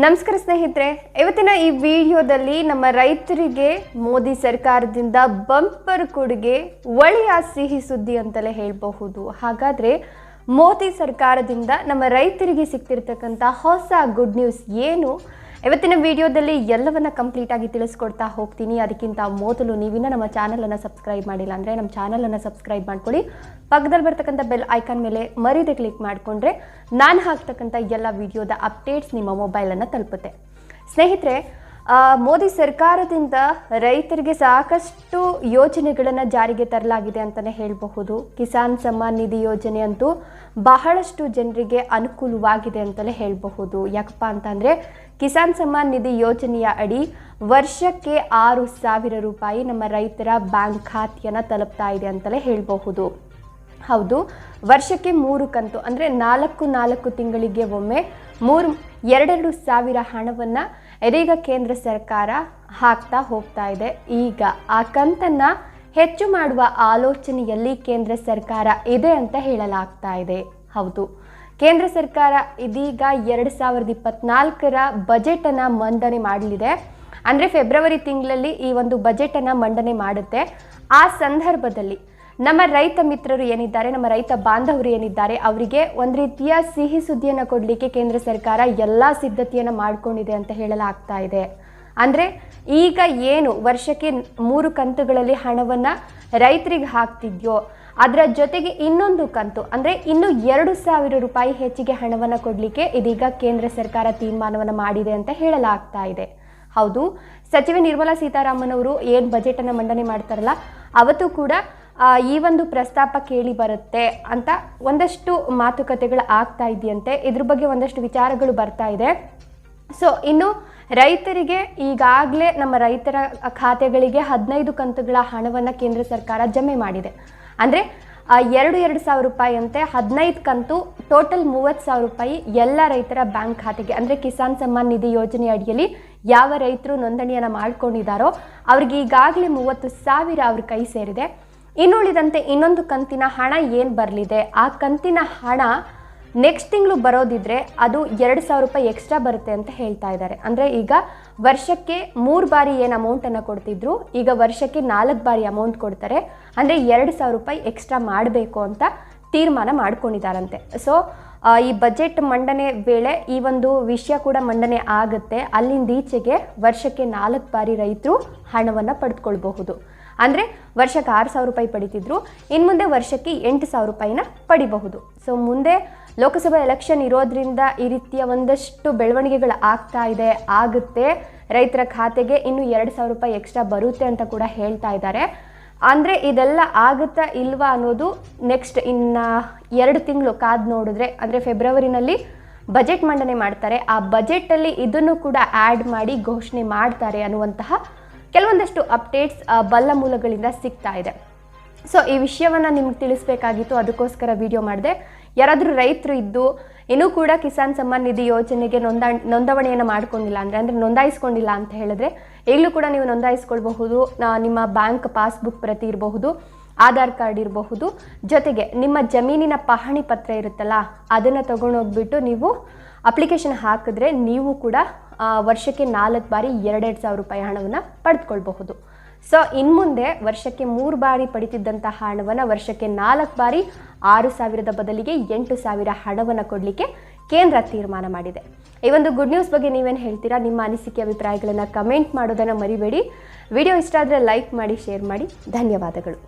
ನಮಸ್ಕಾರ ಸ್ನೇಹಿತರೆ, ಇವತ್ತಿನ ಈ ವಿಡಿಯೋದಲ್ಲಿ ನಮ್ಮ ರೈತರಿಗೆ ಮೋದಿ ಸರ್ಕಾರದಿಂದ ಬಂಪರ್ ಕೊಡುಗೆ, ಒಳ್ಳೆಯ ಸಿಹಿ ಸುದ್ದಿ ಅಂತಲೇ ಹೇಳಬಹುದು. ಹಾಗಾದರೆ ಮೋದಿ ಸರ್ಕಾರದಿಂದ ನಮ್ಮ ರೈತರಿಗೆ ಸಿಗ್ತಿರ್ತಕ್ಕಂಥ ಹೊಸ ಗುಡ್ ನ್ಯೂಸ್ ಏನು? ಇವತ್ತಿನ ವಿಡಿಯೋದಲ್ಲಿ ಎಲ್ಲವನ್ನ ಕಂಪ್ಲೀಟ್ ಆಗಿ ತಿಳಿಸ್ಕೊಡ್ತಾ ಹೋಗ್ತೀನಿ. ಅದಕ್ಕಿಂತ ಮೊದಲು ನೀವಿನ್ನ ನಮ್ಮ ಚಾನಲನ್ನು ಸಬ್ಸ್ಕ್ರೈಬ್ ಮಾಡಿಲ್ಲ ಅಂದರೆ ನಮ್ಮ ಚಾನಲನ್ನು ಸಬ್ಸ್ಕ್ರೈಬ್ ಮಾಡ್ಕೊಳ್ಳಿ. ಪಕ್ಕದಲ್ಲಿ ಬರ್ತಕ್ಕಂಥ ಬೆಲ್ ಐಕಾನ್ ಮೇಲೆ ಮರೀದೆ ಕ್ಲಿಕ್ ಮಾಡಿಕೊಂಡ್ರೆ ನಾನು ಹಾಕ್ತಕ್ಕಂಥ ಎಲ್ಲ ವಿಡಿಯೋದ ಅಪ್ಡೇಟ್ಸ್ ನಿಮ್ಮ ಮೊಬೈಲನ್ನು ತಲುಪುತ್ತೆ. ಸ್ನೇಹಿತರೆ, ಮೋದಿ ಸರ್ಕಾರದಿಂದ ರೈತರಿಗೆ ಸಾಕಷ್ಟು ಯೋಜನೆಗಳನ್ನು ಜಾರಿಗೆ ತರಲಾಗಿದೆ ಅಂತಲೇ ಹೇಳಬಹುದು. ಕಿಸಾನ್ ಸಮ್ಮಾನ್ ನಿಧಿ ಯೋಜನೆ ಅಂತೂ ಬಹಳಷ್ಟು ಜನರಿಗೆ ಅನುಕೂಲವಾಗಿದೆ ಅಂತಲೇ ಹೇಳಬಹುದು. ಯಾಕಪ್ಪ ಅಂತಂದರೆ ಕಿಸಾನ್ ಸಮ್ಮಾನ್ ನಿಧಿ ಯೋಜನೆಯ ಅಡಿ ವರ್ಷಕ್ಕೆ 6,000 ರೂಪಾಯಿ ನಮ್ಮ ರೈತರ ಬ್ಯಾಂಕ್ ಖಾತೆಯನ್ನು ತಲುಪ್ತಾ ಇದೆ ಅಂತಲೇ ಹೇಳಬಹುದು. ಹೌದು, ವರ್ಷಕ್ಕೆ 3 ಕಂತು ಅಂದರೆ 4 ತಿಂಗಳಿಗೆ ಒಮ್ಮೆ 2,000 ಹಣವನ್ನು ಇದೀಗ ಕೇಂದ್ರ ಸರ್ಕಾರ ಹಾಕ್ತಾ ಹೋಗ್ತಾ ಇದೆ. ಈಗ ಆ ಕಂತನ್ನು ಹೆಚ್ಚು ಮಾಡುವ ಆಲೋಚನೆಯಲ್ಲಿ ಕೇಂದ್ರ ಸರ್ಕಾರ ಇದೆ ಅಂತ ಹೇಳಲಾಗ್ತಾ ಇದೆ. ಹೌದು, ಕೇಂದ್ರ ಸರ್ಕಾರ ಇದೀಗ 2024ರ ಬಜೆಟನ್ನು ಮಂಡನೆ ಮಾಡಲಿದೆ. ಅಂದರೆ ಫೆಬ್ರವರಿ ತಿಂಗಳಲ್ಲಿ ಈ ಒಂದು ಬಜೆಟನ್ನು ಮಂಡನೆ ಮಾಡುತ್ತೆ. ಆ ಸಂದರ್ಭದಲ್ಲಿ ನಮ್ಮ ರೈತ ಮಿತ್ರರು ಏನಿದ್ದಾರೆ, ನಮ್ಮ ರೈತ ಬಾಂಧವರು ಏನಿದ್ದಾರೆ, ಅವರಿಗೆ ಒಂದು ರೀತಿಯ ಸಿಹಿ ಸುದ್ದಿಯನ್ನು ಕೊಡಲಿಕ್ಕೆ ಕೇಂದ್ರ ಸರ್ಕಾರ ಎಲ್ಲ ಸಿದ್ಧತೆಯನ್ನು ಮಾಡಿಕೊಂಡಿದೆ ಅಂತ ಹೇಳಲಾಗ್ತಾ ಇದೆ. ಅಂದರೆ ಈಗ ಏನು ವರ್ಷಕ್ಕೆ 3 ಕಂತುಗಳಲ್ಲಿ ಹಣವನ್ನು ರೈತರಿಗೆ ಹಾಕ್ತಿದ್ಯೋ ಅದರ ಜೊತೆಗೆ ಇನ್ನೊಂದು ಕಂತು ಅಂದರೆ ಇನ್ನು 2,000 ರೂಪಾಯಿ ಹೆಚ್ಚಿಗೆ ಹಣವನ್ನು ಕೊಡಲಿಕ್ಕೆ ಇದೀಗ ಕೇಂದ್ರ ಸರ್ಕಾರ ತೀರ್ಮಾನವನ್ನು ಮಾಡಿದೆ ಅಂತ ಹೇಳಲಾಗ್ತಾ ಇದೆ. ಹೌದು, ಸಚಿವೆ ನಿರ್ಮಲಾ ಸೀತಾರಾಮನ್ ಅವರು ಏನು ಬಜೆಟನ್ನು ಮಂಡನೆ ಮಾಡ್ತಾರಲ್ಲ ಅವತ್ತು ಕೂಡ ಈ ಒಂದು ಪ್ರಸ್ತಾಪ ಕೇಳಿ ಬರುತ್ತೆ ಅಂತ ಒಂದಷ್ಟು ಮಾತುಕತೆಗಳು ಆಗ್ತಾ ಇದೆಯಂತೆ. ಇದ್ರ ಬಗ್ಗೆ ಒಂದಷ್ಟು ವಿಚಾರಗಳು ಬರ್ತಾ ಇದೆ. ಸೊ ಇನ್ನು ರೈತರಿಗೆ ಈಗಾಗಲೇ ನಮ್ಮ ರೈತರ ಖಾತೆಗಳಿಗೆ 15 ಕಂತುಗಳ ಹಣವನ್ನು ಕೇಂದ್ರ ಸರ್ಕಾರ ಜಮೆ ಮಾಡಿದೆ. ಅಂದರೆ 2,000 ರೂಪಾಯಿ ಅಂತೆ 15 ಕಂತು, ಟೋಟಲ್ 30,000 ರೂಪಾಯಿ ಎಲ್ಲ ರೈತರ ಬ್ಯಾಂಕ್ ಖಾತೆಗೆ, ಅಂದರೆ ಕಿಸಾನ್ ಸಮ್ಮಾನ್ ನಿಧಿ ಯೋಜನೆ ಅಡಿಯಲ್ಲಿ ಯಾವ ರೈತರು ನೋಂದಣಿಯನ್ನು ಮಾಡ್ಕೊಂಡಿದ್ದಾರೋ ಅವ್ರಿಗೆ ಈಗಾಗಲೇ 30,000 ಅವ್ರ ಕೈ ಸೇರಿದೆ. ಇನ್ನುಳಿದಂತೆ ಇನ್ನೊಂದು ಕಂತಿನ ಹಣ ಏನು ಬರಲಿದೆ, ಆ ಕಂತಿನ ಹಣ ನೆಕ್ಸ್ಟ್ ತಿಂಗಳು ಬರೋದಿದ್ರೆ ಅದು 2,000 ರೂಪಾಯಿ ಎಕ್ಸ್ಟ್ರಾ ಬರುತ್ತೆ ಅಂತ ಹೇಳ್ತಾ ಇದ್ದಾರೆ. ಅಂದರೆ ಈಗ ವರ್ಷಕ್ಕೆ 3 ಬಾರಿ ಏನು ಅಮೌಂಟನ್ನು ಕೊಡ್ತಿದ್ರು, ಈಗ ವರ್ಷಕ್ಕೆ 4 ಬಾರಿ ಅಮೌಂಟ್ ಕೊಡ್ತಾರೆ. ಅಂದರೆ 2,000 ರೂಪಾಯಿ ಎಕ್ಸ್ಟ್ರಾ ಮಾಡಬೇಕು ಅಂತ ತೀರ್ಮಾನ ಮಾಡ್ಕೊಂಡಿದ್ದಾರಂತೆ. ಸೊ ಈ ಬಜೆಟ್ ಮಂಡನೆ ವೇಳೆ ಈ ಒಂದು ವಿಷಯ ಕೂಡ ಮಂಡನೆ ಆಗುತ್ತೆ. ಅಲ್ಲಿಂದ ಈಚೆಗೆ ವರ್ಷಕ್ಕೆ 4 ಬಾರಿ ರೈತರು ಹಣವನ್ನು ಪಡೆದುಕೊಳ್ಬಹುದು. ಅಂದರೆ ವರ್ಷಕ್ಕೆ 6,000 ರೂಪಾಯಿ ಪಡಿತಿದ್ರು, ಇನ್ನು ಮುಂದೆ ವರ್ಷಕ್ಕೆ 8,000 ರೂಪಾಯಿನ ಪಡಿಬಹುದು. ಸೊ ಮುಂದೆ ಲೋಕಸಭಾ ಎಲೆಕ್ಷನ್ ಇರೋದ್ರಿಂದ ಈ ರೀತಿಯ ಒಂದಷ್ಟು ಬೆಳವಣಿಗೆಗಳು ಆಗ್ತಾ ಇದೆ, ಆಗುತ್ತೆ. ರೈತರ ಖಾತೆಗೆ ಇನ್ನು 2,000 ರೂಪಾಯಿ ಎಕ್ಸ್ಟ್ರಾ ಬರುತ್ತೆ ಅಂತ ಕೂಡ ಹೇಳ್ತಾ ಇದ್ದಾರೆ. ಅಂದರೆ ಇದೆಲ್ಲ ಆಗುತ್ತಾ ಇಲ್ವಾ ಅನ್ನೋದು ನೆಕ್ಸ್ಟ್ ಇನ್ನು 2 ತಿಂಗಳು ಕಾದು ನೋಡಿದ್ರೆ, ಅಂದರೆ ಫೆಬ್ರವರಿನಲ್ಲಿ ಬಜೆಟ್ ಮಂಡನೆ ಮಾಡ್ತಾರೆ. ಆ ಬಜೆಟಲ್ಲಿ ಇದನ್ನು ಕೂಡ ಆ್ಯಡ್ ಮಾಡಿ ಘೋಷಣೆ ಮಾಡ್ತಾರೆ ಅನ್ನುವಂತಹ ಕೆಲವೊಂದಷ್ಟು ಅಪ್ಡೇಟ್ಸ್ ಬಲ್ಲ ಮೂಲಗಳಿಂದ ಸಿಗ್ತಾ ಇದೆ. ಸೊ ಈ ವಿಷಯವನ್ನು ನಿಮ್ಗೆ ತಿಳಿಸ್ಬೇಕಾಗಿತ್ತು, ಅದಕ್ಕೋಸ್ಕರ ವಿಡಿಯೋ ಮಾಡಿದೆ. ಯಾರಾದರೂ ರೈತರು ಇದ್ದು ಇನ್ನೂ ಕೂಡ ಕಿಸಾನ್ ಸಮ್ಮಾನ್ ನಿಧಿ ಯೋಜನೆಗೆ ನೋಂದಣಿಯನ್ನು ಮಾಡ್ಕೊಂಡಿಲ್ಲ ಅಂದರೆ ನೋಂದಾಯಿಸ್ಕೊಂಡಿಲ್ಲ ಅಂತ ಹೇಳಿದ್ರೆ ಈಗಲೂ ಕೂಡ ನೀವು ನೋಂದಾಯಿಸ್ಕೊಳ್ಬಹುದು. ನಿಮ್ಮ ಬ್ಯಾಂಕ್ ಪಾಸ್ಬುಕ್ ಪ್ರತಿ ಇರಬಹುದು, ಆಧಾರ್ ಕಾರ್ಡ್ ಇರಬಹುದು, ಜೊತೆಗೆ ನಿಮ್ಮ ಜಮೀನಿನ ಪಹಣಿ ಪತ್ರ ಇರುತ್ತಲ್ಲ ಅದನ್ನು ತೊಗೊಂಡೋಗ್ಬಿಟ್ಟು ನೀವು ಅಪ್ಲಿಕೇಶನ್ ಹಾಕಿದ್ರೆ ನೀವು ಕೂಡ ವರ್ಷಕ್ಕೆ 4 ಬಾರಿ 2,000 ರೂಪಾಯಿ ಹಣವನ್ನು ಪಡೆದುಕೊಳ್ಬಹುದು. ಸೊ ಇನ್ನು ಮುಂದೆ ವರ್ಷಕ್ಕೆ 3 ಬಾರಿ ಪಡಿತಿದ್ದಂಥ ಹಣವನ್ನು ವರ್ಷಕ್ಕೆ 4 ಬಾರಿ 6,000ದ ಬದಲಿಗೆ 8,000 ಹಣವನ್ನು ಕೊಡಲಿಕ್ಕೆ ಕೇಂದ್ರ ತೀರ್ಮಾನ ಮಾಡಿದೆ. ಈ ಒಂದು ಗುಡ್ ನ್ಯೂಸ್ ಬಗ್ಗೆ ನೀವೇನು ಹೇಳ್ತೀರಾ? ನಿಮ್ಮ ಅನಿಸಿಕೆ ಅಭಿಪ್ರಾಯಗಳನ್ನು ಕಮೆಂಟ್ ಮಾಡೋದನ್ನು ಮರಿಬೇಡಿ. ವಿಡಿಯೋ ಇಷ್ಟ ಆದರೆ ಲೈಕ್ ಮಾಡಿ, ಶೇರ್ ಮಾಡಿ. ಧನ್ಯವಾದಗಳು.